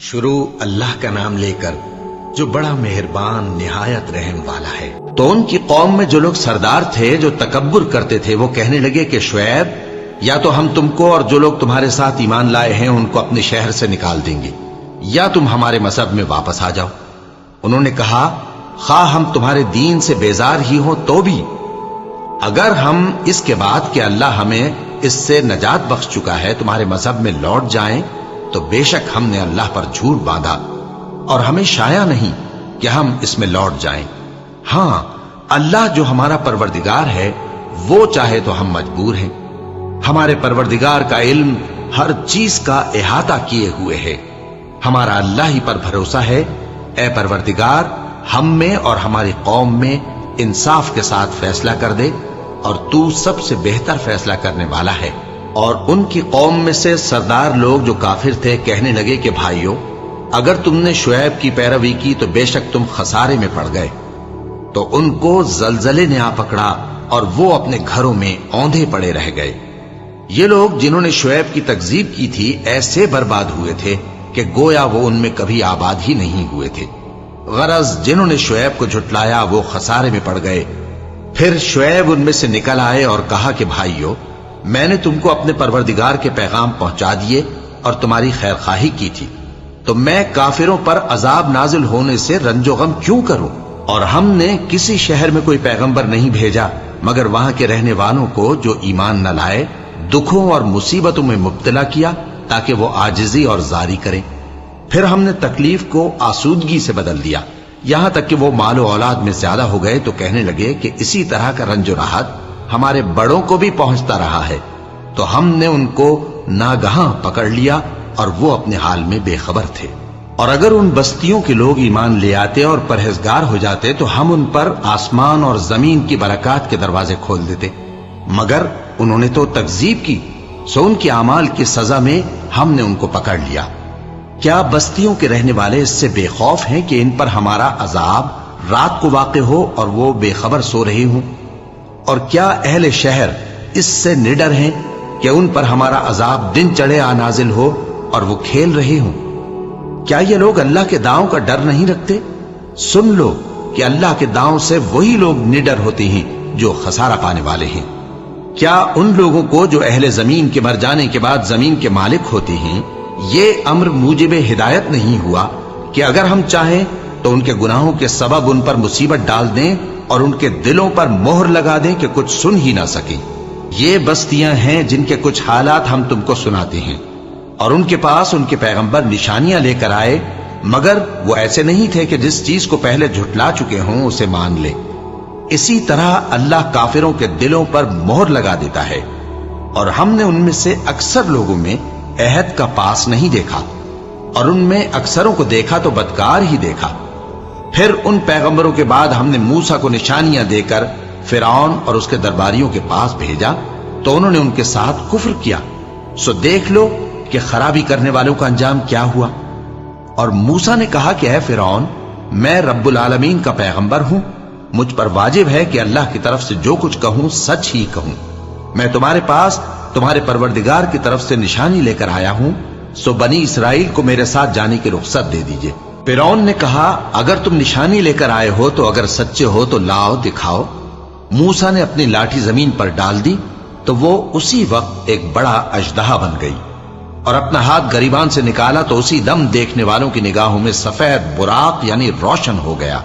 شروع اللہ کا نام لے کر جو بڑا مہربان نہایت رحم والا ہے۔ تو ان کی قوم میں جو لوگ سردار تھے جو تکبر کرتے تھے وہ کہنے لگے کہ شعیب یا تو ہم تم کو اور جو لوگ تمہارے ساتھ ایمان لائے ہیں ان کو اپنے شہر سے نکال دیں گے یا تم ہمارے مذہب میں واپس آ جاؤ۔ انہوں نے کہا خواہ ہم تمہارے دین سے بیزار ہی ہوں تو بھی اگر ہم اس کے بعد کہ اللہ ہمیں اس سے نجات بخش چکا ہے تمہارے مذہب میں لوٹ جائیں تو بے شک ہم نے اللہ پر جھوٹ باندھا اور ہمیں شایع نہیں کہ ہم اس میں لوٹ جائیں۔ ہاں اللہ جو ہمارا پروردگار ہے وہ چاہے تو ہم مجبور ہیں۔ ہمارے پروردگار کا علم ہر چیز کا احاطہ کیے ہوئے ہے۔ ہمارا اللہ ہی پر بھروسہ ہے۔ اے پروردگار ہم میں اور ہماری قوم میں انصاف کے ساتھ فیصلہ کر دے اور تو سب سے بہتر فیصلہ کرنے والا ہے۔ اور ان کی قوم میں سے سردار لوگ جو کافر تھے کہنے لگے کہ بھائیو اگر تم نے شعیب کی پیروی کی تو بے شک تم خسارے میں پڑ گئے۔ تو ان کو زلزلے نے آ پکڑا اور وہ اپنے گھروں میں اوندھے پڑے رہ گئے۔ یہ لوگ جنہوں نے شعیب کی تکذیب کی تھی ایسے برباد ہوئے تھے کہ گویا وہ ان میں کبھی آباد ہی نہیں ہوئے تھے۔ غرض جنہوں نے شعیب کو جھٹلایا وہ خسارے میں پڑ گئے۔ پھر شعیب ان میں سے نکل آئے اور کہا کہ بھائیو میں نے تم کو اپنے پروردگار کے پیغام پہنچا دیے اور تمہاری خیر خواہی کی تھی، تو میں کافروں پر عذاب نازل ہونے سے رنج و غم کیوں کروں؟ اور ہم نے کسی شہر میں کوئی پیغمبر نہیں بھیجا مگر وہاں کے رہنے والوں کو جو ایمان نہ لائے دکھوں اور مصیبتوں میں مبتلا کیا تاکہ وہ عاجزی اور زاری کریں۔ پھر ہم نے تکلیف کو آسودگی سے بدل دیا یہاں تک کہ وہ مال و اولاد میں زیادہ ہو گئے تو کہنے لگے کہ اسی طرح کا رنج و راحت ہمارے بڑوں کو بھی پہنچتا رہا ہے۔ تو ہم نے ان کو ناگہاں پکڑ لیا اور وہ اپنے حال میں بے خبر تھے۔ اور اگر ان بستیوں کے لوگ ایمان لے آتے اور پرہیزگار ہو جاتے تو ہم ان پر آسمان اور زمین کی برکات کے دروازے کھول دیتے، مگر انہوں نے تو تکذیب کی، سو ان کے اعمال کی سزا میں ہم نے ان کو پکڑ لیا۔ کیا بستیوں کے رہنے والے اس سے بے خوف ہیں کہ ان پر ہمارا عذاب رات کو واقع ہو اور وہ بے خبر سو رہے ہوں؟ اور کیا اہل شہر اس سے نڈر ہیں کہ ان پر ہمارا عذاب دن چڑھے آ نازل ہو اور وہ کھیل رہے ہوں؟ کیا یہ لوگ اللہ کے داؤں کا ڈر نہیں رکھتے؟ سن لو کہ اللہ کے داؤں سے وہی لوگ نڈر ہوتے ہیں جو خسارہ پانے والے ہیں۔ کیا ان لوگوں کو جو اہل زمین کے مر جانے کے بعد زمین کے مالک ہوتے ہیں یہ امر موجب ہدایت نہیں ہوا کہ اگر ہم چاہیں تو ان کے گناہوں کے سبب ان پر مصیبت ڈال دیں اور ان کے دلوں پر مہر لگا دیں کہ کچھ سن ہی نہ سکیں؟ یہ بستیاں ہیں جن کے کچھ حالات ہم تم کو سناتے ہیں، اور ان کے پاس ان کے پیغمبر نشانیاں لے کر آئے مگر وہ ایسے نہیں تھے کہ جس چیز کو پہلے جھٹلا چکے ہوں اسے مان لے۔ اسی طرح اللہ کافروں کے دلوں پر مہر لگا دیتا ہے، اور ہم نے ان میں سے اکثر لوگوں میں عہد کا پاس نہیں دیکھا اور ان میں اکثروں کو دیکھا تو بدکار ہی دیکھا۔ پھر ان پیغمبروں کے بعد ہم نے موسیٰ کو نشانیاں دے کر فرعون اور اس کے درباریوں کے پاس بھیجا تو انہوں نے ان کے ساتھ کفر کیا، سو دیکھ لو کہ خرابی کرنے والوں کا انجام کیا ہوا۔ اور موسیٰ نے کہا کہ اے فرعون میں رب العالمین کا پیغمبر ہوں، مجھ پر واجب ہے کہ اللہ کی طرف سے جو کچھ کہوں سچ ہی کہوں۔ میں تمہارے پاس تمہارے پروردگار کی طرف سے نشانی لے کر آیا ہوں، سو بنی اسرائیل کو میرے ساتھ جانے کی رخصت دے دیجئے۔ فرعون نے کہا اگر تم نشانی لے کر آئے ہو تو اگر سچے ہو تو لاؤ دکھاؤ۔ موسیٰ نے اپنی لاٹھی زمین پر ڈال دی تو وہ اسی وقت ایک بڑا اژدہا بن گئی، اور اپنا ہاتھ گریبان سے نکالا تو اسی دم دیکھنے والوں کی نگاہوں میں سفید براق یعنی روشن ہو گیا۔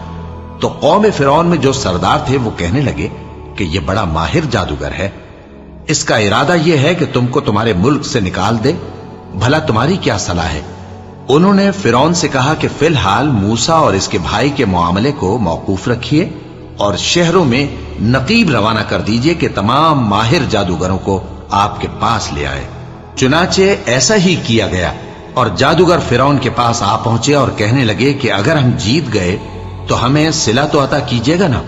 تو قوم فرعون میں جو سردار تھے وہ کہنے لگے کہ یہ بڑا ماہر جادوگر ہے، اس کا ارادہ یہ ہے کہ تم کو تمہارے ملک سے نکال دے، بھلا تمہاری کیا صلاح ہے؟ انہوں نے فرعون سے کہا کہ فی الحال موسیٰ اور اس کے بھائی کے معاملے کو موقوف رکھیے اور شہروں میں نقیب روانہ کر دیجئے کہ تمام ماہر جادوگروں کو آپ کے پاس لے آئے۔ چنانچہ ایسا ہی کیا گیا، اور جادوگر فرعون کے پاس آ پہنچے اور کہنے لگے کہ اگر ہم جیت گئے تو ہمیں صلہ تو عطا کیجیے گا نا؟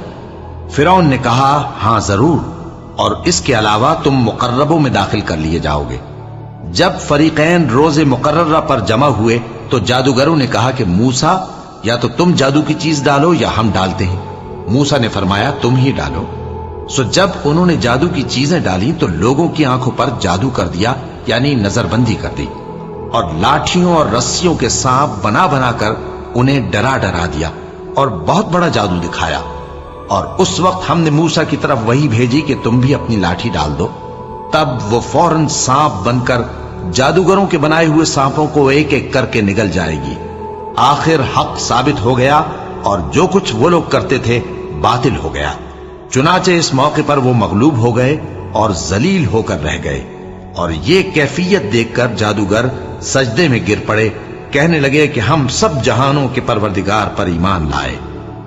فرعون نے کہا ہاں ضرور، اور اس کے علاوہ تم مقربوں میں داخل کر لیے جاؤ گے۔ جب فریقین روز مقررہ پر جمع ہوئے تو جادوگروں نے کہا کہ موسیٰ یا تو تم جادو کی چیز ڈالو یا ہم ڈالتے ہیں۔ موسیٰ نے فرمایا تم ہی ڈالو۔ سو جب انہوں نے جادو کی چیزیں ڈالی تو لوگوں کی آنکھوں پر جادو کر دیا یعنی نظر بندی کر دی، और लाठियों और रस्सियों के सांप बना बना कर उन्हें डरा डरा दिया और बहुत बड़ा जादू दिखाया। और उस वक्त हमने मूसा की तरफ वही भेजी कि तुम भी अपनी लाठी डाल दो। तब वो फौरन सांप बनकर जादूगरों के बनाए हुए सांपों को एक एक करके निगल जाएगी। आखिर हक साबित हो गया और जो कुछ वो लोग करते थे बातिल हो गया। चुनाचे इस मौके पर वो मगलूब हो गए और जलील होकर रह गए। और ये कैफियत देखकर जादूगर सजदे में गिर पड़े, कहने लगे कि हम सब जहानों के परवरदिगार पर ईमान लाए,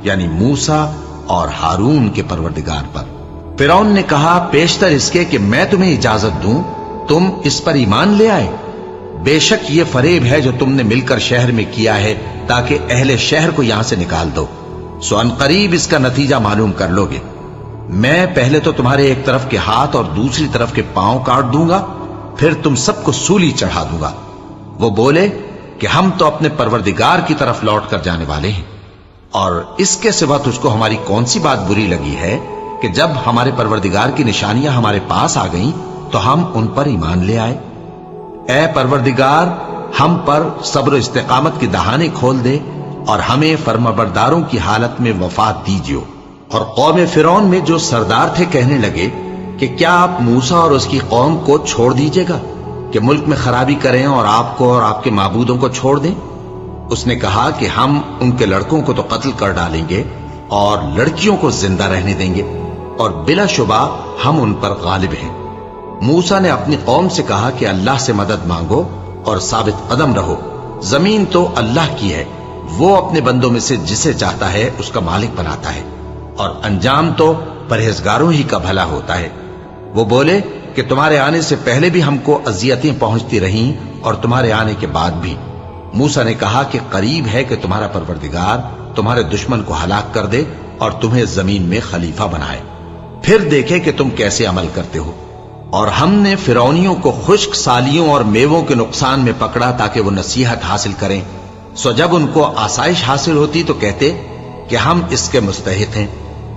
यानी मूसा और हारून के परवरदिगार पर। फिरौन ने कहा, पेशतर इसके कि मैं तुम्हें इजाजत दूं, तुम इस पर ईमान ले आए। बेशक ये फरेब है जो तुमने मिलकर शहर में किया है ताकि अहले शहर को यहां से निकाल दो। सो अनकरीब इसका नतीजा मालूम कर लोगे। मैं पहले तो तुम्हारे एक तरफ के हाथ और दूसरी तरफ के पांव काट दूंगा, फिर तुम सबको सूली चढ़ा दूंगा। वो बोले कि हम तो अपने परवरदिगार की तरफ लौट कर जाने वाले हैं, और इसके सिवा तुझको हमारी कौन सी बात बुरी लगी है कि जब हमारे परवरदिगार की निशानियां हमारे पास आ गईं तो हम उन पर ईमान ले आए। ऐ परवरदिगार, हम पर सब्र इस्तिकामत की दहाने खोल दे और हमें फर्माबरदारों की हालत में वफात दीजिए। और कौम फिरौन में जो सरदार थे कहने लगे कि क्या आप मूसा और उसकी कौम को छोड़ दीजिएगा कि मुल्क में खराबी करें और आपको और आपके माबूदों को छोड़ दें। उसने कहा कि हम उनके लड़कों को तो कत्ल कर डालेंगे और लड़कियों को जिंदा रहने देंगे, और बिलाशुबा हम उन पर गालिब हैं। मूसा ने अपनी कौम से कहा कि अल्लाह से मदद मांगो और साबित कदम रहो। जमीन तो अल्लाह की है, वो अपने बंदों में से जिसे चाहता है उसका मालिक बनाता है, और अंजाम तो परहेजगारों ही का भला होता है। वो बोले कि तुम्हारे आने से पहले भी हमको अजियतें पहुंचती रहीं और तुम्हारे आने के बाद भी। मूसा ने कहा कि करीब है कि तुम्हारा परवरदिगार तुम्हारे दुश्मन को हलाक कर दे और तुम्हें जमीन में खलीफा बनाए, फिर देखे कि तुम कैसे अमल करते हो। और हमने फिरौनियों को खुश्क सालियों और मेवों के नुकसान में पकड़ा ताकि वो नसीहत हासिल करें। सो जब उनको आसाइश हासिल होती तो कहते कि हम इसके मुस्तहिक हैं,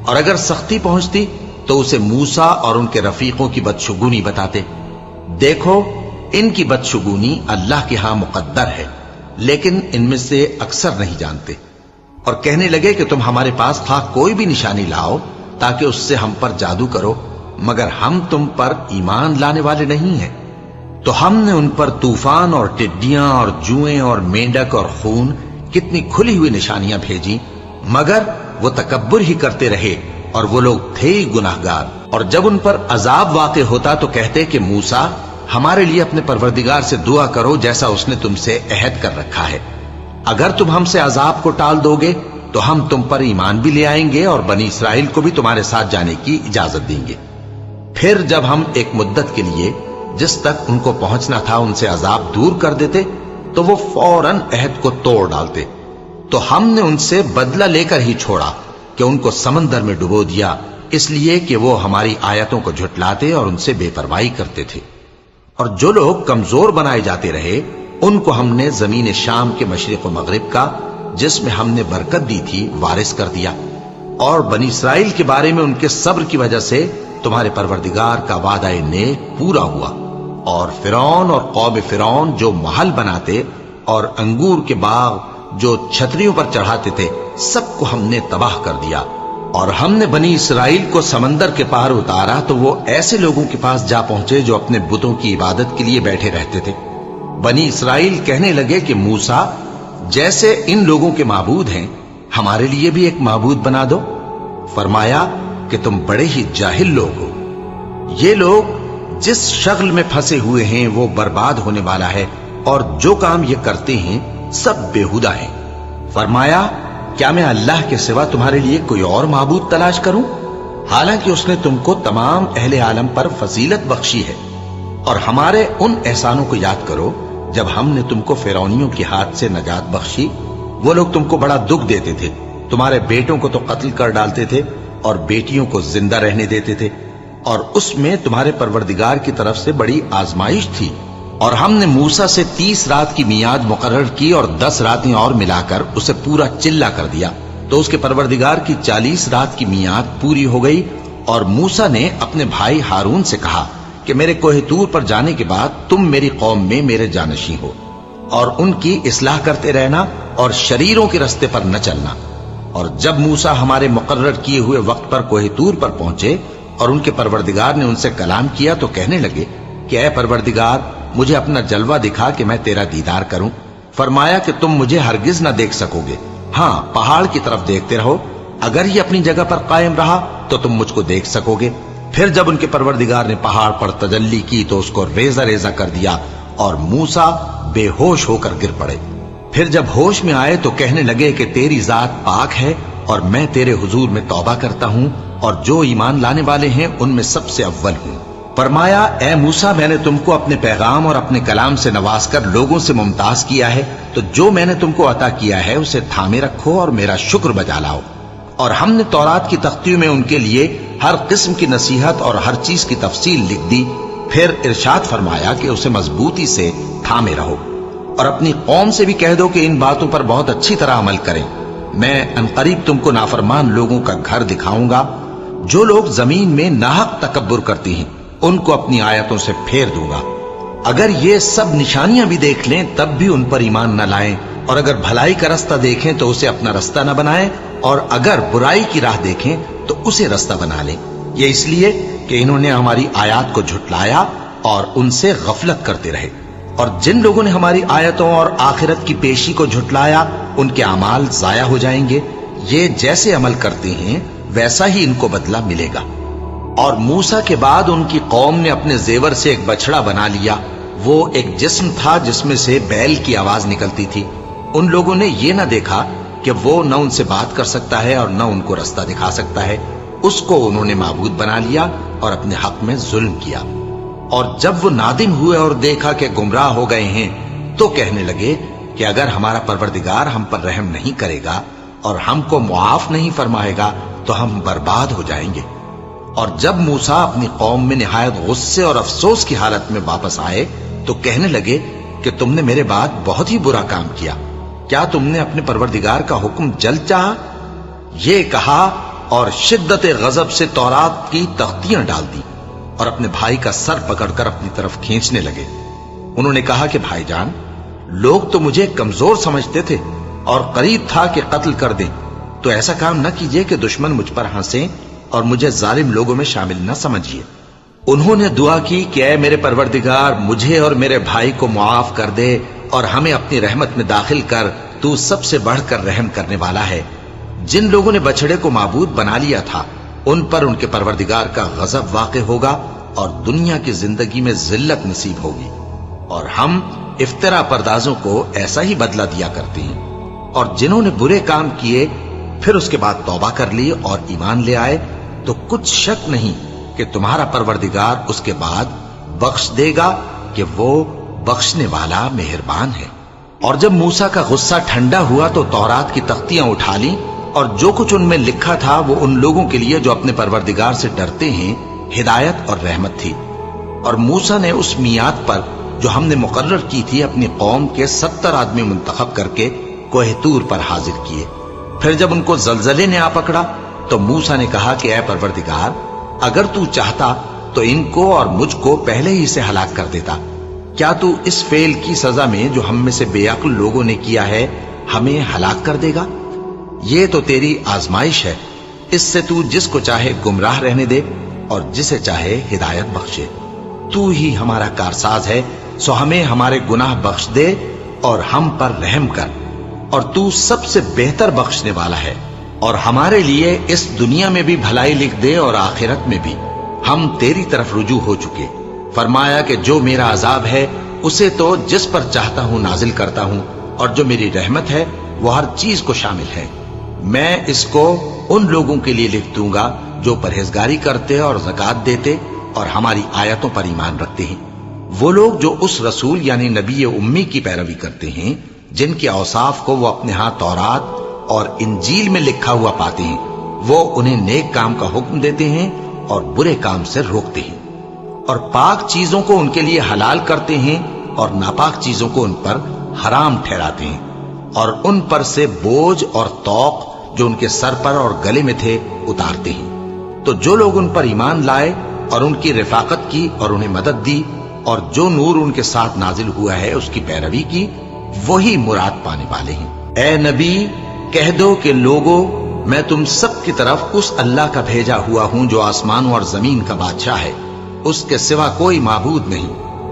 और अगर सख्ती पहुंचती तो उसे मूसा और उनके रफीकों की बदशुगुनी बताते। देखो, इनकी बदशुगुनी अल्लाह के यहां मुकद्दर है, लेकिन इनमें से अक्सर नहीं जानते। और कहने लगे कि तुम हमारे पास खा कोई भी निशानी लाओ ताकि उससे हम पर जादू करो, मगर हम तुम पर ईमान लाने वाले नहीं हैं। तो हमने उन पर तूफान और टिड्डियां और जुएं और मेंढक और खून कितनी खुली हुई निशानियां भेजी, मगर वो तकब्बुर ही करते रहे और वो लोग थे ही गुनाहगार। और जब उन पर अजाब वाक़े होता तो कहते कि मूसा, हमारे लिए अपने परवरदिगार से दुआ करो जैसा उसने तुमसे अहद कर रखा है। अगर तुम हमसे अजाब को टाल दोगे तो हम तुम पर ईमान भी ले आएंगे और बनी इसराइल को भी तुम्हारे साथ जाने की इजाजत देंगे। फिर जब हम एक मुद्दत के लिए जिस तक उनको पहुंचना था उनसे अजाब दूर कर देते तो वो फौरन अहद को तोड़ डालते। तो हमने उनसे बदला लेकर ही छोड़ा कि उनको समंदर में डुबो दिया, इसलिए कि वो हमारी आयतों को झुटलाते और उनसे बेपरवाही करते थे। और जो लोग कमजोर बनाए जाते रहे उनको हमने जमीन शाम के मशरिक व मगरिब का, जिसमें हमने बरकत दी थी, वारिस कर दिया। और बनी इसराइल के बारे में उनके सब्र की वजह से तुम्हारे परवरदिगार का वादा नेक पूरा हुआ। और फिरौन और कौम फिरौन जो महल बनाते और अंगूर के बाग जो छतरियों पर चढ़ाते थे, सबको हमने तबाह कर दिया। और हमने बनी इसराइल को समंदर के पार उतारा तो वो ऐसे लोगों के पास जा पहुंचे जो अपने बुतों की इबादत के लिए बैठे रहते थे। बनी इसराइल कहने लगे कि मूसा, जैसे इन लोगों के माबूद हैं, हमारे लिए भी एक माबूद बना दो। फरमाया कि तुम बड़े ही जाहिल लोग हो। ये लोग जिस शगल में फंसे हुए हैं वो बर्बाद होने वाला है, और जो काम ये करते हैं सब बेहुदा है। फरमाया, क्या मैं अल्लाह के सिवा तुम्हारे लिए कोई और माबूद तलाश करूं? हालांकि उसने तुमको तमाम अहले आलम पर फजीलत बख्शी है। और हमारे उन एहसानों को याद करो जब हमने तुमको फिरौनियों के हाथ से नजात बख्शी। वो लोग तुमको बड़ा दुख देते थे, तुम्हारे बेटों को तो कत्ल कर डालते थे और बेटियों को जिंदा रहने देते थे, और उसमें तुम्हारे परवरदिगार की तरफ से बड़ी आजमाइश थी। और हमने मूसा से 30 रात की मियाद मुकर्रर की और 10 रातें और मिलाकर उसे पूरा चिल्ला कर दिया। तो उसके परवरदिगार की 40 रात की मियाद पूरी हो गई। और मूसा ने अपने भाई हारून से कहा कि मेरे कोहे तूर पर जाने के बाद तुम मेरी कौम में मेरे जानशी हो, और उनकी इस्लाह करते रहना और शरीरों के रस्ते पर न चलना। और जब मूसा हमारे मुकर्रर किए हुए वक्त पर कोहे तूर पर पहुंचे और उनके परवरदिगार ने उनसे कलाम किया तो कहने लगे कि ऐ परवरदिगार, मुझे अपना जलवा दिखा कि मैं तेरा दीदार करूं। फरमाया कि तुम मुझे हरगिज ना देख सकोगे, हाँ पहाड़ की तरफ देखते रहो, अगर ये अपनी जगह पर कायम रहा तो तुम मुझको देख सकोगे। फिर जब उनके परवरदिगार ने पहाड़ पर तजल्ली की तो उसको रेजा रेजा कर दिया और मूसा बेहोश होकर गिर पड़े। फिर जब होश में आए तो कहने लगे कि तेरी जात पाक है और मैं तेरे हुजूर में तौबा करता हूं और जो ईमान लाने वाले हैं उनमें सबसे अव्वल हूं। फरमाया, ए मूसा, मैंने तुमको अपने पैगाम और अपने कलाम से नवाज कर लोगों से मुमताज किया है, तो जो मैंने तुमको अता किया है उसे थामे रखो और मेरा शुक्र बजा लाओ। और हमने तौरात की तख्तियों में उनके लिए हर किस्म की नसीहत और हर चीज की तफसील लिख दी। फिर इरशाद फरमाया कि उसे मजबूती से थामे रहो और अपनी कौम से भी कह दो कि इन बातों पर बहुत अच्छी तरह अमल करें। मैं अनकरीब तुमको नाफरमान लोगों का घर दिखाऊंगा। जो लोग जमीन में नाहक तकब्बुर करती हैं उनको अपनी आयतों से फेर दूंगा। अगर ये सब निशानियां भी देख लें तब भी उन पर ईमान न लाएं, और अगर भलाई का रास्ता देखें तो उसे अपना रास्ता न बनाएं, और अगर बुराई की राह देखें तो उसे रास्ता बना लें। ये इसलिए कि इन्होंने हमारी आयत को झुटलाया और उनसे गफलत करते रहे। और जिन लोगों ने हमारी आयतों और आखिरत की पेशी को झुटलाया उनके अमाल जाया हो जाएंगे। ये जैसे अमल करते हैं वैसा ही इनको बदला मिलेगा। और मूसा के बाद उनकी कौम ने अपने जेवर से एक बछड़ा बना लिया। वो एक जिस्म था जिसमें से बैल की आवाज निकलती थी। उन लोगों ने ये न देखा कि वो न उनसे बात कर सकता है और न उनको रास्ता दिखा सकता है। उसको उन्होंने माबूद बना लिया और अपने हक में जुल्म किया। और जब वो नादिम हुए और देखा कि गुमराह हो गए हैं तो कहने लगे कि अगर हमारा परवरदिगार हम पर रहम नहीं करेगा और हमको मुआफ नहीं फरमाएगा तो हम बर्बाद हो जाएंगे। और जब मूसा अपनी कौम में निहायत गुस्से और अफसोस की हालत में वापस आए तो कहने लगे कि तुमने मेरे बाद बहुत ही बुरा काम किया। क्या तुमने अपने परवरदिगार का हुक्म जल्द चाहा? ये कहा और शिद्दत गजब से तौरात की तख्तियां डाल दी और अपने भाई का सर पकड़कर अपनी तरफ खींचने लगे। उन्होंने कहा कि भाईजान, लोग तो मुझे कमजोर समझते थे और करीब था कि कत्ल कर दें, तो ऐसा काम न कीजिए कि दुश्मन मुझ पर हंसे और मुझे जालिम लोगों में शामिल न समझिए। उन्होंने दुआ की कि ऐ मेरे परवरदिगार, मुझे और मेरे भाई को मुआफ कर दे और हमें अपनी रहमत में दाखिल कर, तू सबसे बढ़कर रहम करने वाला है। जिन लोगों ने बछड़े को माबूद बना लिया था उन पर उनके परवरदिगार का गजब वाक़ होगा और दुनिया की जिंदगी में जिल्लत नसीब होगी। और हम इफ्तरा परदाजों को ऐसा ही बदला दिया करते हैं। और जिन्होंने बुरे काम किए फिर उसके बाद तौबा कर ली और ईमान ले आए तो कुछ शक नहीं कि तुम्हारा परवरदिगार उसके बाद बख्श देगा कि वो बख्शने वाला मेहरबान है। और जब मूसा का गुस्सा ठंडा हुआ तो तौरात की तख्तियां उठा ली और जो कुछ उनमें लिखा था वो उन लोगों के लिए जो अपने परवरदिगार से डरते हैं हिदायत और रहमत थी। और मूसा ने उस मियाद पर जो हमने मुकर्रर की थी अपनी कौम के 70 आदमी मुंतखब करके कोहे तूर पर हाजिर किए। फिर जब उनको जलजले ने आ पकड़ा तो मूसा ने कहा कि ऐ परवरदिगार, अगर तू चाहता तो इनको और मुझको पहले ही से हलाक कर देता। क्या तू इस फेल की सजा में जो हम में से बेअक्ल लोगों ने किया है हमें हलाक कर देगा? ये तो तेरी आजमाइश है, इससे तू जिसको चाहे गुमराह रहने दे और जिसे चाहे हिदायत बख्शे। तू ही हमारा कारसाज है, सो हमें हमारे गुनाह बख्श दे और हम पर रहम कर। और तू सबसे बेहतर बख्शने वाला है। और हमारे लिए इस दुनिया में भी भलाई लिख दे और आखिरत में भी। हम तेरी तरफ रुजू हो चुके। फरमाया कि जो मेरा अजाब है उसे तो जिस पर चाहता हूं नाजिल करता हूं, और जो मेरी रहमत है वो हर चीज को शामिल है। मैं इसको उन लोगों के लिए लिख दूंगा जो परहेजगारी करते और ज़कात देते और हमारी आयतों पर ईमान रखते हैं। वो लोग जो उस रसूल यानी नबी उम्मी की पैरवी करते हैं जिनके औसाफ को वो अपने हाथ तौरात और इंजील में लिखा हुआ पाते हैं, वो उन्हें नेक काम का हुक्म देते हैं और बुरे काम से रोकते हैं, और पाक चीजों को उनके लिए हलाल करते हैं और नापाक चीजों को उन पर हराम ठहराते हैं, और उन पर से बोझ और तौक जो उनके सर पर और गले में थे उतारते हैं। तो जो लोग उन पर ईमान लाए और उनकी रिफाकत की और उन्हें मदद दी और जो नूर उनके साथ नाजिल हुआ है उसकी पैरवी की, वही मुराद पाने वाले हैं। ए नबी, कह दो कि लोगों, मैं तुम सब की तरफ उस अल्लाह का भेजा हुआ हूं जो आसमानों और जमीन का बादशाह है। उसके सिवा कोई माबूद नहीं।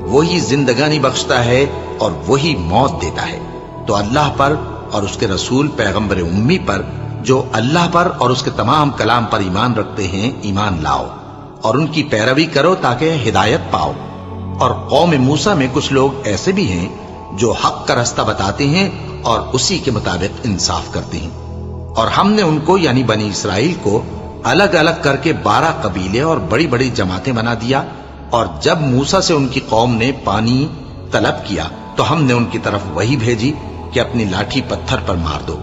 वही जिंदगानी बख्शता है और वही मौत देता है। तो अल्लाह पर और उसके रसूल पैगंबर उम्मी पर, जो अल्लाह पर और उसके तमाम कलाम पर ईमान रखते हैं, ईमान लाओ और उनकी पैरवी करो ताकि हिदायत पाओ। और कौम मूसा में कुछ लोग ऐसे भी हैं जो हक का रास्ता बताते हैं और उसी के मुताबिक इंसाफ करते हैं। और हमने उनको यानी बनी इसराइल को अलग अलग करके 12 कबीले और बड़ी बड़ी जमातें बना दिया। और जब मूसा से उनकी कौम ने पानी तलब किया तो हमने उनकी तरफ वही भेजी कि अपनी लाठी पत्थर पर मार दो।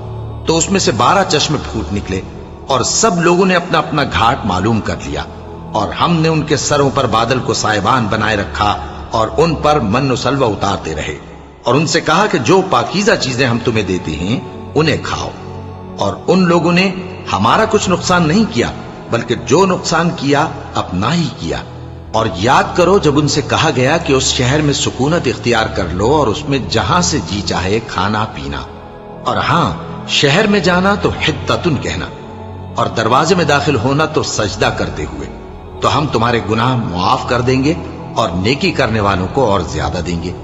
तो उसमें से 12 चश्मे फूट निकले और सब लोगों ने अपना अपना घाट मालूम कर लिया। और हमने उनके सरों पर बादल को साइबान बनाए रखा और उन पर मन सलवा उतारते रहे और उनसे कहा कि जो पाकीज़ा चीजें हम तुम्हें देते हैं उन्हें खाओ। और उन लोगों ने हमारा कुछ नुकसान नहीं किया, बल्कि जो नुकसान किया अपना ही किया। और याद करो जब उनसे कहा गया कि उस शहर में सुकूनत इख्तियार कर लो और उसमें जहां से जी चाहे खाना पीना, और हां, शहर में जाना तो हिद्दतुन कहना और दरवाजे में दाखिल होना तो सजदा करते हुए, तो हम तुम्हारे गुनाह मुआफ कर देंगे और नेकी करने वालों को और ज्यादा देंगे।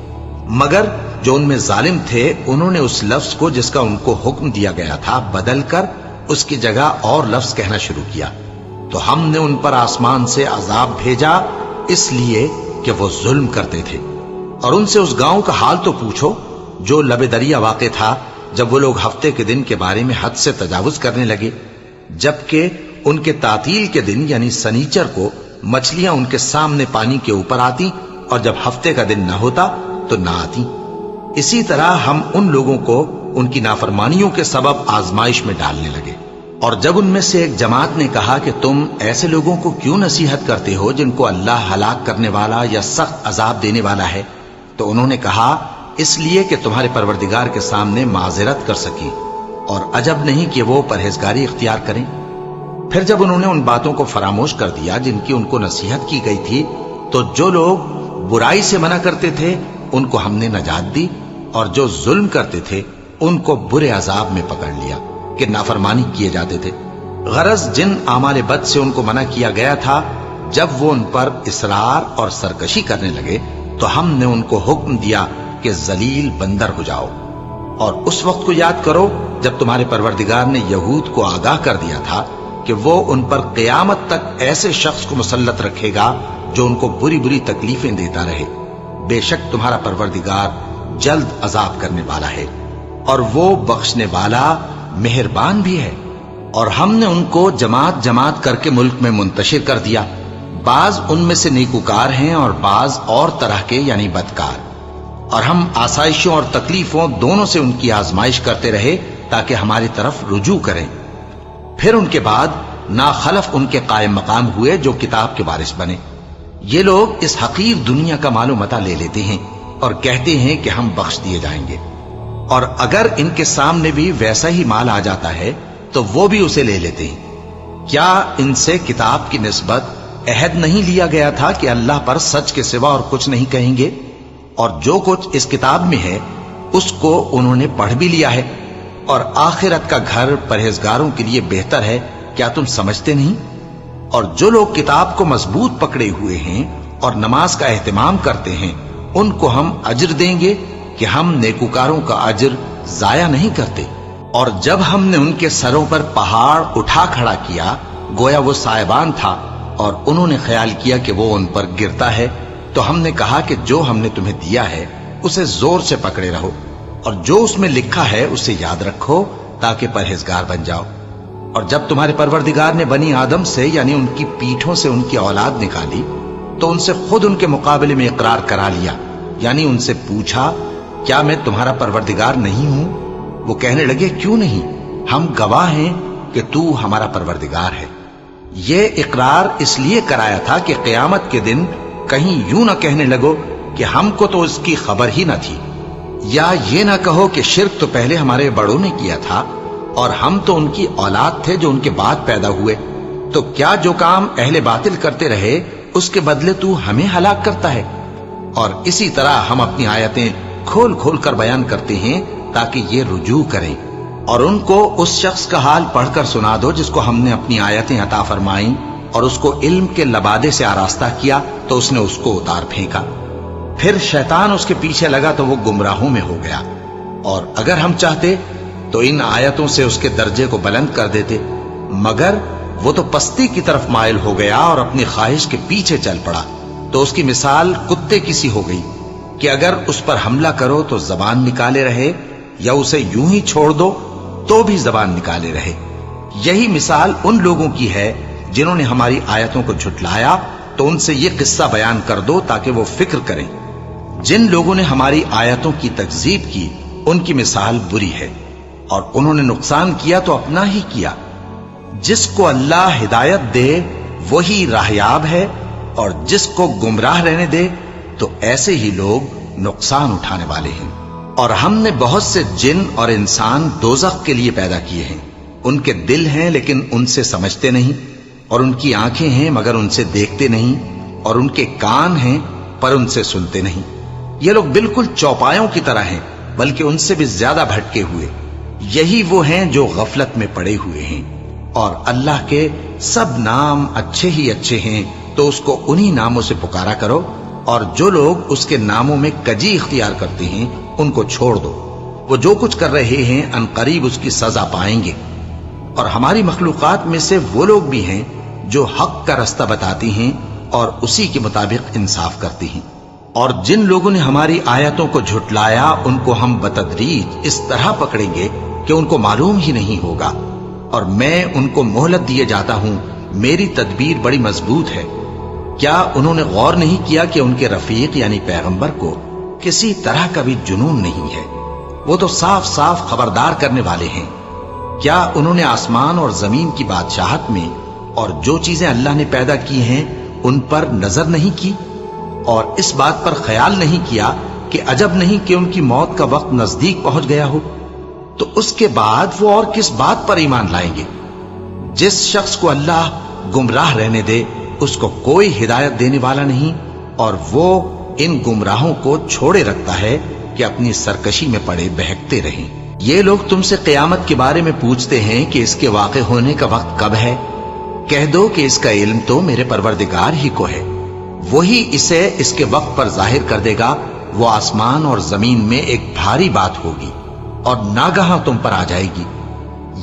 मगर जो उनमें जालिम थे, उन्होंने उस लफ्ज को जिसका उनको हुक्म दिया गया था बदल कर उसकी जगह और लफ्ज कहना शुरू किया। तो हमने उन पर आसमान से अजाब भेजा इसलिए कि वो जुल्म करते थे। और उनसे उस गांव का हाल तो पूछो जो लबे दरिया वाक़े था, जब वो लोग हफ्ते के दिन के बारे में हद से तजावुज करने लगे, जबकि उनके तातील के दिन यानी सनीचर को मछलियां उनके सामने पानी के ऊपर आती और जब हफ्ते का दिन न होता तो ना आती। इसी तरह हम उन लोगों को उनकी नाफरमानियों के सबब आजमाइश में डालने लगे। और जब उनमें से एक जमात ने कहा कि तुम ऐसे लोगों को क्यों नसीहत करते हो जिनको अल्लाह हलाक करने वाला या सख्त अजाब देने वाला है, तो उन्होंने कहा इसलिए कि तुम्हारे परवरदिगार के सामने माजरत कर सकी और अजब नहीं कि वो परहेजगारी इख्तियार करें। फिर जब उन्होंने उन बातों को फरामोश कर दिया जिनकी उनको नसीहत की गई थी, तो जो लोग बुराई से मना करते थे उनको हमने नजात दी और जो जुल्म करते थे उनको बुरे अजाब में पकड़ लिया कि नाफरमानी किए जाते थे। गरज जिन आमाल बद से उनको मना किया गया था, जब वो उन पर इसरार और सरकशी करने लगे तो हमने उनको हुक्म दिया कि जलील बंदर हो जाओ। और उस वक्त को याद करो जब तुम्हारे परवरदिगार ने यहूद को आगाह कर दिया था कि वो उन पर क़यामत तक ऐसे शख्स को मुसल्लत रखेगा जो उनको बुरी बुरी तकलीफें देता रहे। बेशक तुम्हारा परवरदिगार जल्द अजाब करने वाला है और वो बख्शने वाला मेहरबान भी है। और हमने उनको जमात जमात करके मुल्क में मुंतशिर कर दिया। बाज उनमें से नेकुकार हैं और बाज और तरह के यानी बदकार। और हम आसाइशों और तकलीफों दोनों से उनकी आजमाइश करते रहे ताकि हमारी तरफ रुजू करें। फिर उनके बाद नाखलफ उनके कायम मकाम हुए जो किताब के वारिस बने। ये लोग इस हकीर दुनिया का मालो मता ले लेते हैं और कहते हैं कि हम बख्श दिए जाएंगे। और अगर इनके सामने भी वैसा ही माल आ जाता है तो वो भी उसे ले लेते हैं। क्या इनसे किताब की निस्बत अहद नहीं लिया गया था कि अल्लाह पर सच के सिवा और कुछ नहीं कहेंगे? और जो कुछ इस किताब में है उसको उन्होंने पढ़ भी लिया है और आखिरत का घर परहेजगारों के लिए बेहतर है। क्या तुम समझते नहीं? और जो लोग किताब को मजबूत पकड़े हुए हैं और नमाज का एहतमाम करते हैं उनको हम अजर देंगे कि हम नेकुकारों का अजर जाया नहीं करते। और जब हमने उनके सरों पर पहाड़ उठा खड़ा किया गोया वो साइबान था और उन्होंने ख्याल किया कि वो उन पर गिरता है, तो हमने कहा कि जो हमने तुम्हें दिया है उसे जोर से पकड़े रहो और जो उसमें लिखा है उसे याद रखो ताकि परहेजगार बन जाओ। और जब तुम्हारे परवरदिगार ने बनी आदम से यानी उनकी पीठों से उनकी औलाद निकाली तो उनसे खुद उनके मुकाबले में इकरार करा लिया, यानी उनसे पूछा क्या मैं तुम्हारा परवरदिगार नहीं हूं? वो कहने लगे क्यों नहीं, हम गवाह हैं कि तू हमारा परवरदिगार है। ये इकरार इसलिए कराया था कि क़यामत के दिन कहीं यूं ना कहने लगो कि हमको तो इसकी खबर ही न थी, या ये ना कहो कि शिर्क तो पहले हमारे बड़ों ने किया था और हम तो उनकी औलाद थे जो उनके बाद पैदा हुए। तो क्या जो काम अहले बातिल करते रहे उसके बदले तू हमें हलाक करता है? और इसी तरह हम अपनी आयतें खोल खोल कर बयान करते हैं ताकि ये रुजू करें। और उनको उस शख्स का हाल पढ़कर सुना दो जिसको हमने अपनी आयतें अता फरमाई और उसको इल्म के लबादे से आरास्ता किया तो उसने उसको उतार फेंका। फिर शैतान उसके पीछे लगा तो वो गुमराहों में हो गया। और अगर हम चाहते तो इन आयतों से उसके दर्जे को बुलंद कर देते, मगर वो तो पस्ती की तरफ माइल हो गया और अपनी ख्वाहिश के पीछे चल पड़ा। तो उसकी मिसाल कुत्ते की सी हो गई कि अगर उस पर हमला करो तो जबान निकाले रहे, या उसे यूं ही छोड़ दो तो भी जबान निकाले रहे। यही मिसाल उन लोगों की है जिन्होंने हमारी आयतों को झुटलाया, तो उनसे यह किस्सा बयान कर दो ताकि वो फिक्र करें। जिन लोगों ने हमारी आयतों की तकजीब की उनकी मिसाल बुरी है, और उन्होंने नुकसान किया तो अपना ही किया। जिसको अल्लाह हिदायत दे वही राहयाब है, और जिसको गुमराह रहने दे तो ऐसे ही लोग नुकसान उठाने वाले हैं। और हमने बहुत से जिन और इंसान दोज़ख के लिए पैदा किए हैं। उनके दिल हैं लेकिन उनसे समझते नहीं, और उनकी आंखें हैं मगर उनसे देखते नहीं, और उनके कान हैं पर उनसे सुनते नहीं। ये लोग बिल्कुल चौपायों की तरह हैं, बल्कि उनसे भी ज्यादा भटके हुए। यही वो हैं जो गफलत में पड़े हुए हैं। और अल्लाह के सब नाम अच्छे ही अच्छे हैं, तो उसको उन्हीं नामों से पुकारा करो। और जो लोग उसके नामों में कजी इख्तियार करते हैं उनको छोड़ दो। वो जो कुछ कर रहे हैं अनकरीब उसकी सजा पाएंगे। और हमारी मखलूकात में से वो लोग भी हैं जो हक का रास्ता बताती हैं और उसी के मुताबिक इंसाफ करती हैं। और जिन लोगों ने हमारी आयतों को झुटलाया उनको हम बतदरीज इस तरह पकड़ेंगे कि उनको मालूम ही नहीं होगा। और मैं उनको मोहलत दिए जाता हूं, मेरी तदबीर बड़ी मजबूत है। क्या उन्होंने गौर नहीं किया कि उनके रफीक यानी पैगंबर को किसी तरह का भी जुनून नहीं है? वो तो साफ साफ खबरदार करने वाले हैं। क्या उन्होंने आसमान और जमीन की बादशाहत में और जो चीजें अल्लाह ने पैदा की हैं उन पर नजर नहीं की, और इस बात पर ख्याल नहीं किया कि अजब नहीं कि उनकी मौत का वक्त नजदीक पहुंच गया हो? तो उसके बाद वो और किस बात पर ईमान लाएंगे? जिस शख्स को अल्लाह गुमराह रहने दे उसको कोई हिदायत देने वाला नहीं, और वो इन गुमराहों को छोड़े रखता है कि अपनी सरकशी में पड़े बहकते रहें। ये लोग तुमसे क़यामत के बारे में पूछते हैं कि इसके वाक़े होने का वक्त कब है। कह दो कि इसका इल्म तो मेरे परवरदिगार ही को है, वही इसे इसके वक्त पर जाहिर कर देगा। वो आसमान और जमीन में एक भारी बात होगी और नागहां तुम पर आ जाएगी।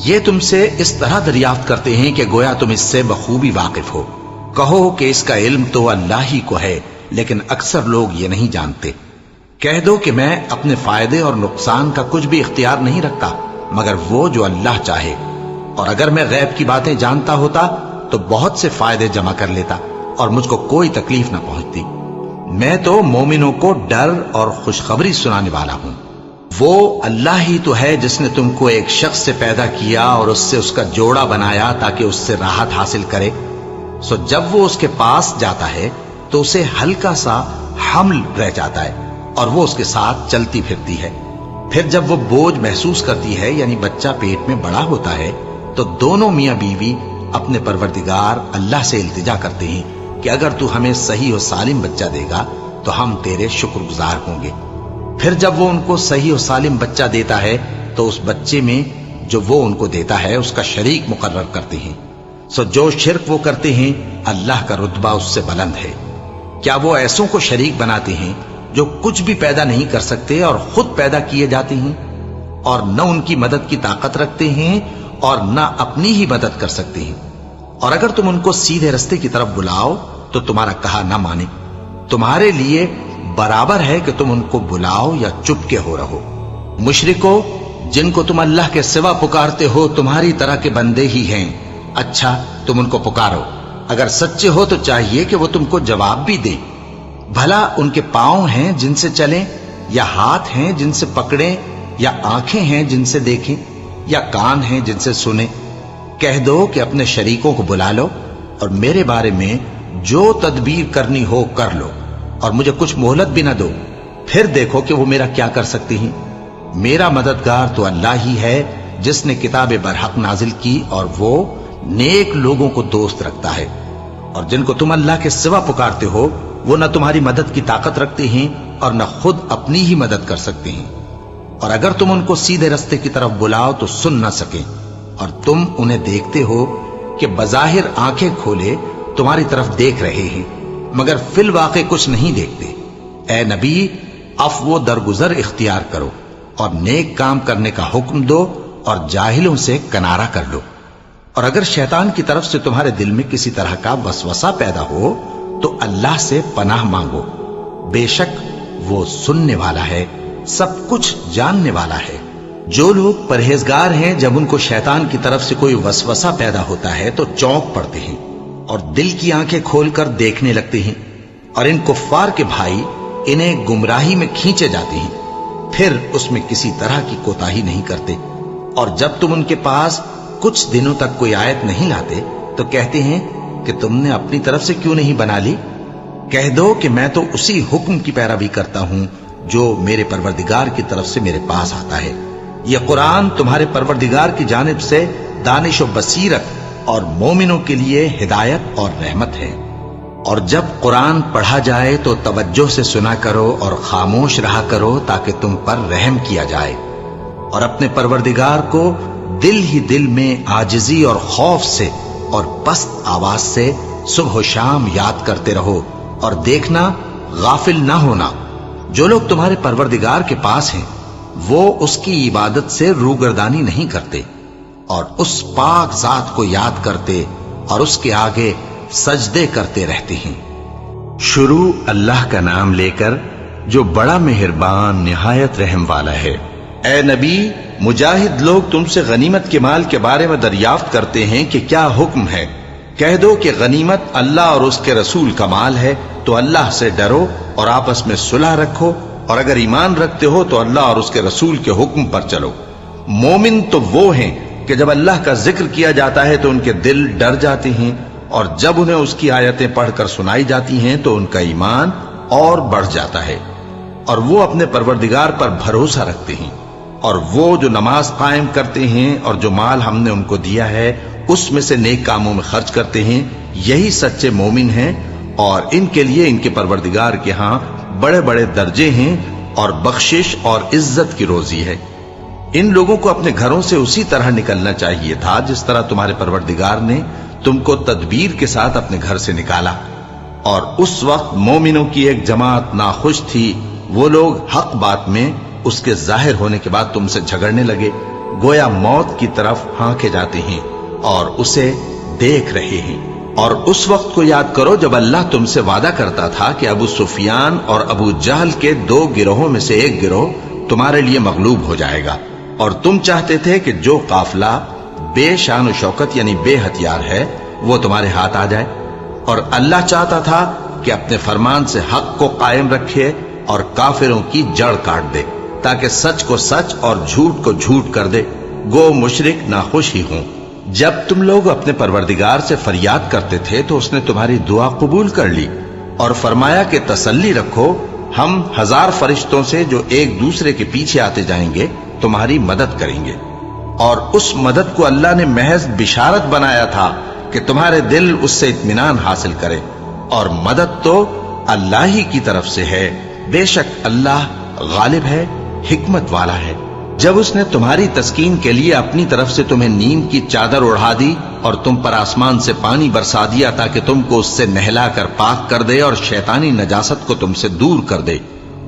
ये तुमसे इस तरह दरियाफ्त करते हैं कि गोया तुम इससे बखूबी वाकिफ हो। कहो कि इसका इल्म तो अल्लाह ही को है, लेकिन अक्सर लोग ये नहीं जानते। कह दो कि मैं अपने फायदे और नुकसान का कुछ भी इख्तियार नहीं रखता मगर वो जो अल्लाह चाहे, और अगर मैं गैब की बातें जानता होता तो बहुत से फायदे जमा कर लेता और मुझको कोई तकलीफ ना पहुंचती। मैं तो मोमिनों को डर और खुशखबरी सुनाने वाला हूं। वो अल्लाह ही तो है जिसने तुमको एक शख्स से पैदा किया और उससे उसका जोड़ा बनाया ताकि उससे राहत हासिल करे। सो जब वो उसके पास जाता है तो उसे हल्का सा हमल रह जाता है और वो उसके साथ चलती फिरती है। फिर जब वो बोझ महसूस करती है यानी बच्चा पेट में बड़ा होता है तो दोनों मियां बीवी अपने परवरदिगार अल्लाह से इल्तिजा करते हैं कि अगर तू हमें सही और सालिम बच्चा देगा तो हम तेरे शुक्रगुजार होंगे। फिर जब वो उनको सही और सालिम बच्चा देता है तो उस बच्चे में जो वो उनको देता है उसका शरीक मुकर्रर करते हैं। सो जो शिर्क वो करते हैं अल्लाह का रुतबा उससे बुलंद है। क्या वो ऐसों को शरीक बनाते हैं जो कुछ भी पैदा नहीं कर सकते और खुद पैदा किए जाते हैं और न उनकी मदद की ताकत रखते हैं और न अपनी ही मदद कर सकते हैं। और अगर तुम उनको सीधे रास्ते की तरफ बुलाओ तो तुम्हारा कहा ना माने। तुम्हारे लिए बराबर है कि तुम उनको बुलाओ या चुपके हो रहो। मुशरिको, जिनको तुम अल्लाह के सिवा पुकारते हो तुम्हारी तरह के बंदे ही हैं। अच्छा, तुम उनको पुकारो। अगर सच्चे हो तो चाहिए कि वो तुमको जवाब भी दे। भला उनके पांव हैं जिनसे चलें, या हाथ हैं जिनसे पकड़ें, या आंखें हैं जिनसे देखें, या कान हैं जिनसे सुने। कह दो कि अपने शरीकों को बुला लो और मेरे बारे में जो तदबीर करनी हो कर लो और मुझे कुछ मोहलत भी ना दो। फिर देखो कि वो मेरा क्या कर सकती हैं। मेरा मददगार तो अल्लाह ही है जिसने किताब बरहक नाजिल की और वो नेक लोगों को दोस्त रखता है। और जिनको तुम अल्लाह के सिवा पुकारते हो वो न तुम्हारी मदद की ताकत रखते हैं اور نہ خود اپنی ہی مدد کر سکتے ہیں، اور اگر تم ان کو سیدھے رستے کی طرف بلاؤ تو سن نہ سکیں، اور تم انہیں دیکھتے ہو کہ بظاہر آنکھیں کھولے تمہاری طرف دیکھ رہے ہیں مگر فی الواقع کچھ نہیں دیکھتے۔ اے نبی، عفو و درگزر اختیار کرو اور نیک کام کرنے کا حکم دو اور جاہلوں سے کنارہ کر لو۔ اور اگر شیطان کی طرف سے تمہارے دل میں کسی طرح کا وسوسہ پیدا ہو تو اللہ سے پناہ مانگو، بے شک وہ سننے والا ہے، سب کچھ جاننے والا ہے۔ جو لوگ پرہیزگار ہیں جب ان کو شیطان کی طرف سے کوئی وسوسہ پیدا ہوتا ہے تو چونک پڑتے ہیں اور دل کی آنکھیں کھول کر دیکھنے لگتے ہیں، اور ان کفار کے بھائی انہیں گمراہی میں کھینچے جاتے ہیں، پھر اس میں کسی طرح کی کوتاہی نہیں کرتے، اور جب تم ان کے پاس کچھ دنوں تک کوئی آیت نہیں لاتے تو کہتے ہیں کہ تم نے اپنی طرف سے کیوں نہیں بنا لی؟ کہہ دو کہ میں تو اسی حکم کی پیروی کرتا ہوں جو میرے پروردگار کی طرف سے میرے پاس آتا ہے۔ یہ قرآن تمہارے پروردگار کی جانب سے دانش و بصیرت اور مومنوں کے لیے ہدایت اور رحمت ہے۔ اور جب قرآن پڑھا جائے تو توجہ سے سنا کرو اور خاموش رہا کرو تاکہ تم پر رحم کیا جائے، اور اپنے پروردگار کو دل ہی دل میں عاجزی اور خوف سے اور پست آواز سے صبح و شام یاد کرتے رہو، اور دیکھنا غافل نہ ہونا۔ جو لوگ تمہارے پروردگار کے پاس ہیں وہ اس کی عبادت سے روگردانی نہیں کرتے، اور اس پاک ذات کو یاد کرتے اور اس کے آگے سجدے کرتے رہتے ہیں۔ شروع اللہ کا نام لے کر جو بڑا مہربان نہایت رحم والا ہے۔ اے نبی، مجاہد لوگ تم سے غنیمت کے مال کے بارے میں دریافت کرتے ہیں کہ کیا حکم ہے۔ کہہ دو کہ غنیمت اللہ اور اس کے رسول کا مال ہے، تو اللہ سے ڈرو اور آپس میں صلح رکھو، اور اگر ایمان رکھتے ہو تو اللہ اور اس کے رسول کے حکم پر چلو۔ مومن تو وہ ہیں کہ جب اللہ کا ذکر کیا جاتا ہے تو ان کے دل ڈر جاتے ہیں، اور جب انہیں اس کی آیتیں پڑھ کر سنائی جاتی ہیں تو ان کا ایمان اور بڑھ جاتا ہے، اور وہ اپنے پروردگار پر بھروسہ رکھتے ہیں، اور وہ جو نماز قائم کرتے ہیں اور جو مال ہم نے ان کو دیا ہے اس میں سے نیک کاموں میں خرچ کرتے ہیں، یہی سچے مومن ہیں، اور ان کے لیے ان کے پروردگار کے ہاں بڑے بڑے درجے ہیں اور بخشش اور عزت کی روزی ہے۔ ان لوگوں کو اپنے گھروں سے اسی طرح نکلنا چاہیے تھا جس طرح تمہارے پروردگار نے تم کو تدبیر کے ساتھ اپنے گھر سے نکالا، اور اس وقت مومنوں کی ایک جماعت ناخوش تھی، وہ لوگ حق بات میں اس کے ظاہر ہونے کے بعد تم سے جھگڑنے لگے، گویا موت کی طرف ہانکے جاتے ہیں اور اسے دیکھ رہے ہیں۔ اور اس وقت کو یاد کرو جب اللہ تم سے وعدہ کرتا تھا کہ ابو سفیان اور ابو جہل کے 2 گروہوں میں سے ایک گروہ تمہارے لیے مغلوب ہو جائے گا، اور تم چاہتے تھے کہ جو قافلہ بے شان و شوکت یعنی بے ہتھیار ہے وہ تمہارے ہاتھ آ جائے، اور اللہ چاہتا تھا کہ اپنے فرمان سے حق کو قائم رکھے اور کافروں کی جڑ کاٹ دے، تاکہ سچ کو سچ اور جھوٹ کو جھوٹ کر دے، گو مشرک ناخوش ہی ہوں۔ جب تم لوگ اپنے پروردگار سے فریاد کرتے تھے تو اس نے تمہاری دعا قبول کر لی اور فرمایا کہ تسلی رکھو، ہم 1000 فرشتوں سے جو ایک دوسرے کے پیچھے آتے جائیں گے تمہاری مدد کریں گے۔ اور اس مدد کو اللہ نے محض بشارت بنایا تھا کہ تمہارے دل اس سے اطمینان حاصل کرے، اور مدد تو اللہ ہی کی طرف سے ہے، بے شک اللہ غالب ہے، حکمت والا ہے۔ جب اس نے تمہاری تسکین کے لیے اپنی طرف سے تمہیں نیند کی چادر اڑھا دی اور تم پر آسمان سے پانی برسا دیا تاکہ تم کو اس سے نہلا کر پاک کر دے اور شیطانی نجاست کو تم سے دور کر دے،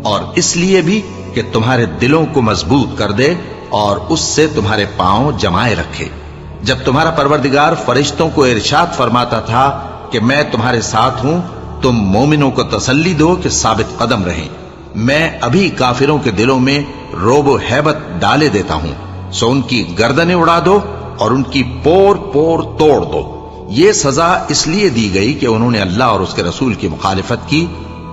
اور اس لیے بھی کہ تمہارے دلوں کو مضبوط کر دے اور اس سے تمہارے پاؤں جمائے رکھے۔ جب تمہارا پروردگار فرشتوں کو ارشاد فرماتا تھا کہ میں تمہارے ساتھ ہوں، تم مومنوں کو تسلی دو کہ ثابت قدم رہیں، میں ابھی کافروں کے دلوں میں روب و ہیبت ڈالے دیتا ہوں، سو ان کی گردنیں اڑا دو اور ان کی پور پور توڑ دو۔ یہ سزا اس لیے دی گئی کہ انہوں نے اللہ اور اس کے رسول کی مخالفت کی،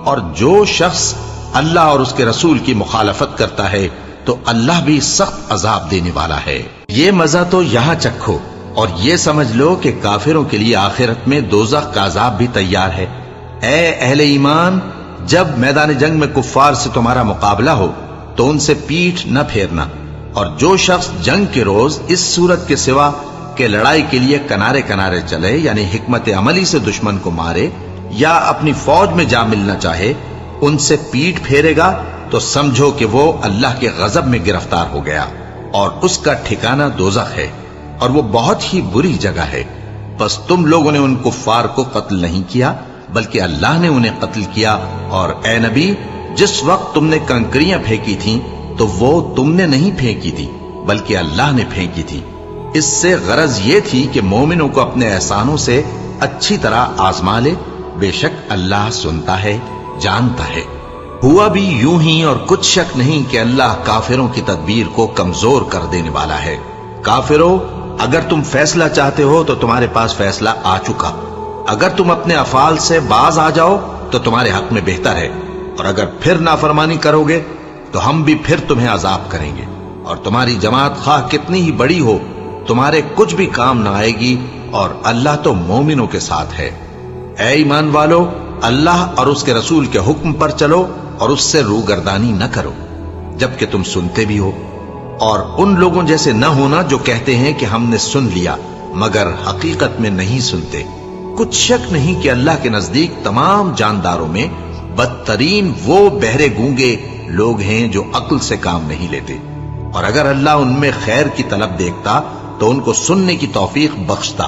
اور جو شخص اللہ اور اس کے رسول کی مخالفت کرتا ہے تو اللہ بھی سخت عذاب دینے والا ہے۔ یہ مزہ تو یہاں چکھو، اور یہ سمجھ لو کہ کافروں کے لیے آخرت میں دوزخ کا عذاب بھی تیار ہے۔ اے اہل ایمان، جب میدان جنگ میں کفار سے تمہارا مقابلہ ہو تو ان سے پیٹھ نہ پھیرنا، اور جو شخص جنگ کے روز اس صورت کے سوا کہ لڑائی کے لیے کنارے کنارے چلے، یعنی حکمت عملی سے دشمن کو مارے یا اپنی فوج میں جا ملنا چاہے، ان سے پیٹ پھیرے گا تو سمجھو کہ وہ اللہ کے غضب میں گرفتار ہو گیا اور اس کا ٹھکانہ دوزخ ہے اور وہ بہت ہی بری جگہ ہے۔ بس تم لوگوں نے ان کفار کو قتل نہیں کیا بلکہ اللہ نے انہیں قتل کیا، اور اے نبی جس وقت تم نے کنکریاں پھینکی تھیں تو وہ تم نے نہیں پھینکی تھی بلکہ اللہ نے پھینکی تھی۔ اس سے غرض یہ تھی کہ مومنوں کو اپنے احسانوں سے اچھی طرح آزما لے، بے شک اللہ سنتا ہے، جانتا ہے۔ ہوا بھی یوں ہی، اور کچھ شک نہیں کہ اللہ کافروں کی تدبیر کو کمزور کر دینے والا ہے۔ کافروں، اگر تم فیصلہ چاہتے ہو تو تمہارے پاس فیصلہ آ چکا، اگر تم اپنے افعال سے باز آ جاؤ تو تمہارے حق میں بہتر ہے، اور اگر پھر نافرمانی کرو گے تو ہم بھی پھر تمہیں عذاب کریں گے، اور تمہاری جماعت خواہ کتنی ہی بڑی ہو تمہارے کچھ بھی کام نہ آئے گی، اور اللہ تو مومنوں کے ساتھ ہے۔ اے ایمان والو، اللہ اور اس کے رسول کے حکم پر چلو اور اس سے روگردانی نہ کرو جبکہ تم سنتے بھی ہو، اور ان لوگوں جیسے نہ ہونا جو کہتے ہیں کہ ہم نے سن لیا مگر حقیقت میں نہیں سنتے۔ کچھ شک نہیں کہ اللہ کے نزدیک تمام جانداروں میں بدترین وہ بہرے گونگے لوگ ہیں جو عقل سے کام نہیں لیتے، اور اگر اللہ ان میں خیر کی طلب دیکھتا تو ان کو سننے کی توفیق بخشتا،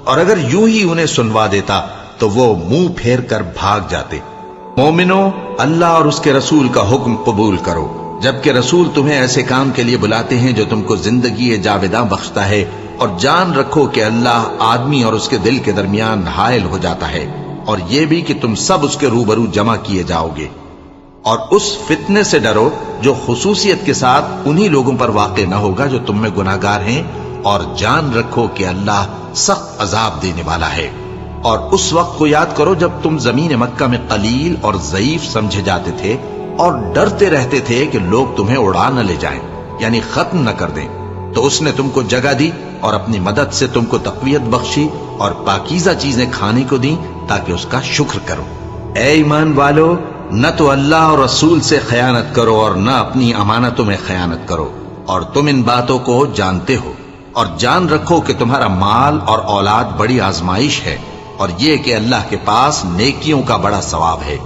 اور اگر یوں ہی انہیں سنوا دیتا تو وہ منہ پھیر کر بھاگ جاتے۔ مومنوں، اللہ اور اس کے رسول کا حکم قبول کرو جبکہ رسول تمہیں ایسے کام کے لیے بلاتے ہیں جو تم کو زندگی جاوداں بخشتا ہے، اور جان رکھو کہ اللہ آدمی اور اس کے دل کے درمیان حائل ہو جاتا ہے، اور یہ بھی کہ تم سب اس کے روبرو جمع کیے جاؤ گے۔ اور اس فتنے سے ڈرو جو خصوصیت کے ساتھ انہی لوگوں پر واقع نہ ہوگا جو تم میں گناہگار ہیں، اور جان رکھو کہ اللہ سخت عذاب دینے والا ہے۔ اور اس وقت کو یاد کرو جب تم زمین مکہ میں قلیل اور ضعیف سمجھے جاتے تھے اور ڈرتے رہتے تھے کہ لوگ تمہیں اڑا نہ لے جائیں، یعنی ختم نہ کر دیں، تو اس نے تم کو جگہ دی اور اپنی مدد سے تم کو تقویت بخشی اور پاکیزہ چیزیں کھانے کو دیں تاکہ اس کا شکر کرو۔ اے ایمان والو، نہ تو اللہ اور رسول سے خیانت کرو اور نہ اپنی امانتوں میں خیانت کرو، اور تم ان باتوں کو جانتے ہو، اور جان رکھو کہ تمہارا مال اور اولاد بڑی آزمائش ہے، اور یہ کہ اللہ کے پاس نیکیوں کا بڑا ثواب ہے۔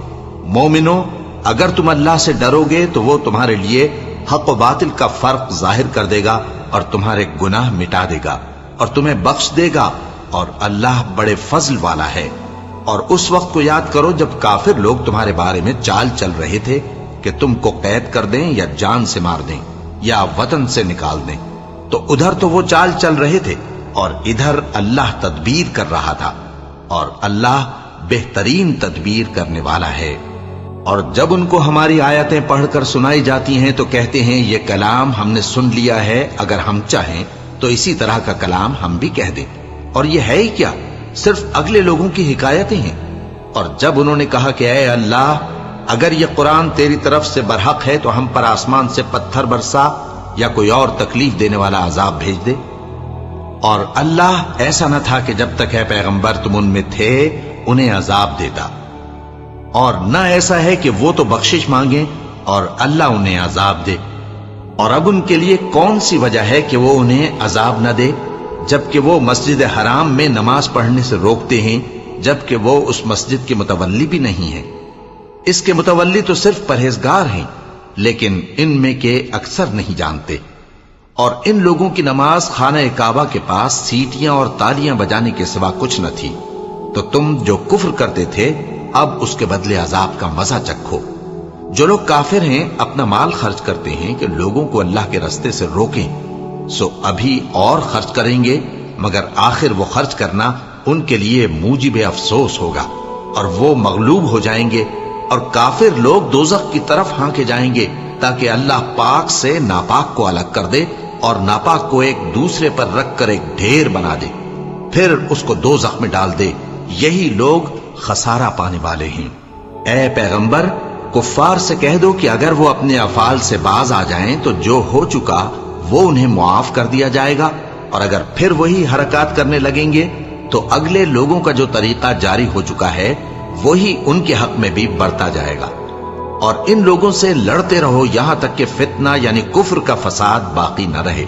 مومنو، اگر تم اللہ سے ڈرو گے تو وہ تمہارے لیے حق و باطل کا فرق ظاہر کر دے گا اور تمہارے گناہ مٹا دے گا اور تمہیں بخش دے گا، اور اللہ بڑے فضل والا ہے۔ اور اس وقت کو یاد کرو جب کافر لوگ تمہارے بارے میں چال چل رہے تھے کہ تم کو قید کر دیں یا جان سے مار دیں یا وطن سے نکال دیں، تو ادھر تو وہ چال چل رہے تھے اور ادھر اللہ تدبیر کر رہا تھا، اور اللہ بہترین تدبیر کرنے والا ہے۔ اور جب ان کو ہماری آیتیں پڑھ کر سنائی جاتی ہیں تو کہتے ہیں یہ کلام ہم نے سن لیا ہے، اگر ہم چاہیں تو اسی طرح کا کلام ہم بھی کہہ دیں، اور یہ ہے ہی کیا، صرف اگلے لوگوں کی حکایتیں ہیں۔ اور جب انہوں نے کہا کہ اے اللہ، اگر یہ قرآن تیری طرف سے برحق ہے تو ہم پر آسمان سے پتھر برسا یا کوئی اور تکلیف دینے والا عذاب بھیج دے۔ اور اللہ ایسا نہ تھا کہ جب تک اے پیغمبر تم ان میں تھے انہیں عذاب دیتا، اور نہ ایسا ہے کہ وہ تو بخشش مانگیں اور اللہ انہیں عذاب دے۔ اور اب ان کے لیے کون سی وجہ ہے کہ وہ انہیں عذاب نہ دے، جبکہ وہ مسجد حرام میں نماز پڑھنے سے روکتے ہیں، جبکہ وہ اس مسجد کے متولی بھی نہیں ہیں۔ اس کے متولی تو صرف پرہیزگار ہیں، لیکن ان میں کے اکثر نہیں جانتے۔ اور ان لوگوں کی نماز خانہ کعبہ کے پاس سیٹیاں اور تالیاں بجانے کے سوا کچھ نہ تھی، تو تم جو کفر کرتے تھے اب اس کے بدلے عذاب کا مزہ چکھو۔ جو لوگ کافر ہیں اپنا مال خرچ کرتے ہیں کہ لوگوں کو اللہ کے راستے سے روکیں، سو ابھی اور خرچ کریں گے، مگر آخر وہ خرچ کرنا ان کے لیے موجب افسوس ہوگا، اور وہ مغلوب ہو جائیں گے، اور کافر لوگ دوزخ کی طرف ہانکے جائیں گے تاکہ اللہ پاک سے ناپاک کو الگ کر دے اور ناپاک کو ایک دوسرے پر رکھ کر ایک ڈھیر بنا دے، پھر اس کو دوزخ میں ڈال دے۔ یہی لوگ خسارہ پانے والے ہیں۔ اے پیغمبر، کفار سے کہہ دو کہ اگر وہ اپنے افعال سے باز آ جائیں تو جو ہو چکا وہ انہیں معاف کر دیا جائے گا، اور اگر پھر وہی حرکات کرنے لگیں گے تو اگلے لوگوں کا جو طریقہ جاری ہو چکا ہے وہی ان کے حق میں بھی برتا جائے گا۔ اور ان لوگوں سے لڑتے رہو یہاں تک کہ فتنہ یعنی کفر کا فساد باقی نہ رہے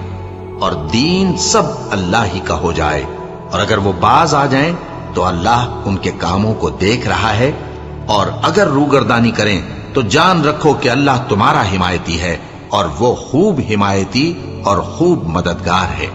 اور دین سب اللہ ہی کا ہو جائے، اور اگر وہ باز آ جائیں تو اللہ ان کے کاموں کو دیکھ رہا ہے، اور اگر روگردانی کریں تو جان رکھو کہ اللہ تمہارا حمایتی ہے اور وہ خوب حمایتی اور خوب مددگار ہے۔